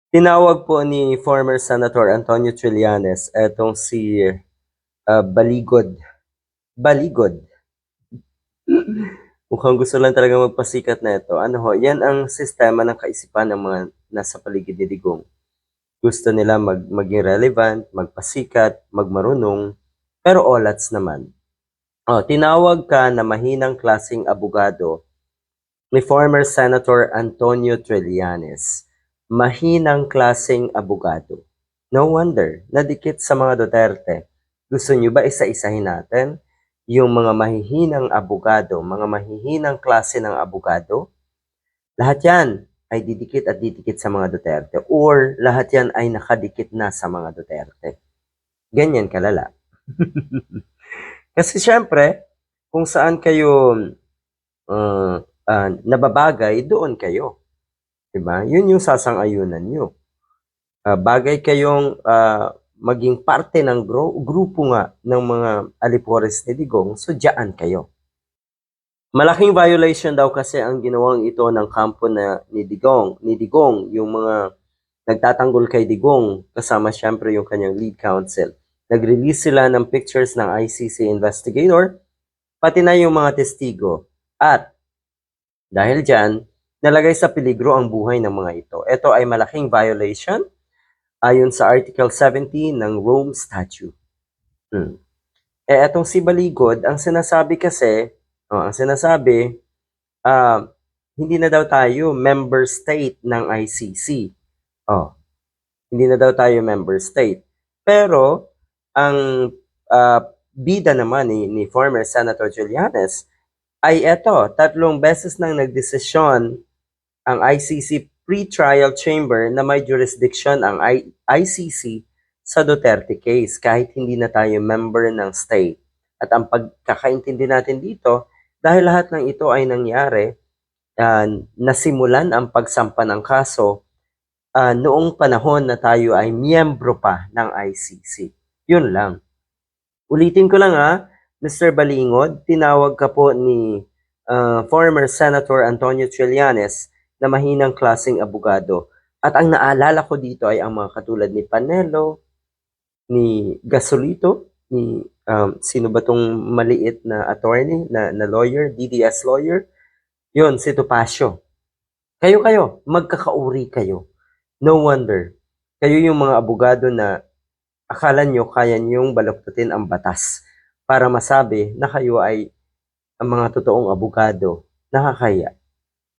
Tinawag po ni former Senator Antonio Trillanes etong si Baligod. Baligod. Mukhang gusto lang talaga magpasikat na ito. Ano ho, yan ang sistema ng kaisipan ng mga nasa paligid ni Digong. Gusto nila maging relevant, magpasikat, magmarunong, pero olats naman. Tinawag ka na mahinang klasing abogado ni former Senator Antonio Trillanes. Mahinang klaseng abogado. No wonder, nadikit sa mga Duterte. Gusto nyo ba isa-isahin natin yung mga mahihinang abogado, mga mahihinang klase ng abogado? Lahat yan ay didikit at didikit sa mga Duterte or lahat yan ay nakadikit na sa mga Duterte. Ganyan kalala. Kasi syempre, kung saan kayo nababagay, doon kayo. Diba? Yun yung sasang-ayunan nyo. Bagay kayong maging parte ng grupo nga ng mga alipores ni Digong, so dyan kayo. Malaking violation daw kasi ang ginawang ito ng kampo na ni Digong, yung mga nagtatanggol kay Digong, kasama syempre yung kanyang lead counsel. Nag-release sila ng pictures ng ICC investigator, pati na yung mga testigo. At dahil dyan, nalagay sa peligro ang buhay ng mga ito. Ito ay malaking violation ayon sa Article 17 ng Rome Statute. Etong si Baligod, ang sinasabi kasi, hindi na daw tayo member state ng ICC. Hindi na daw tayo member state. Pero, ang bida naman ni former Senator Trillanes ay eto, 3 beses nang nagdesisyon ang ICC pre-trial chamber na may jurisdiction ang ICC sa Duterte case kahit hindi na tayo member ng state. At ang pagkakaintindi natin dito, dahil lahat ng ito ay nangyari, nasimulan ang pagsampa ng kaso noong panahon na tayo ay miyembro pa ng ICC. Yun lang. Ulitin ko lang Mr. Balingod, tinawag ka po ni former Senator Antonio Trillanes na mahinang klaseng abogado. At ang naalala ko dito ay ang mga katulad ni Panelo, ni Gasolito, ni sino ba tong maliit na attorney, na lawyer, DDS lawyer? Yun, si Topacio. Kayo, magkakauri kayo. No wonder. Kayo yung mga abogado na akala nyo kaya nyong baluktutin ang batas para masabi na kayo ay ang mga totoong abogado. Nakakaya.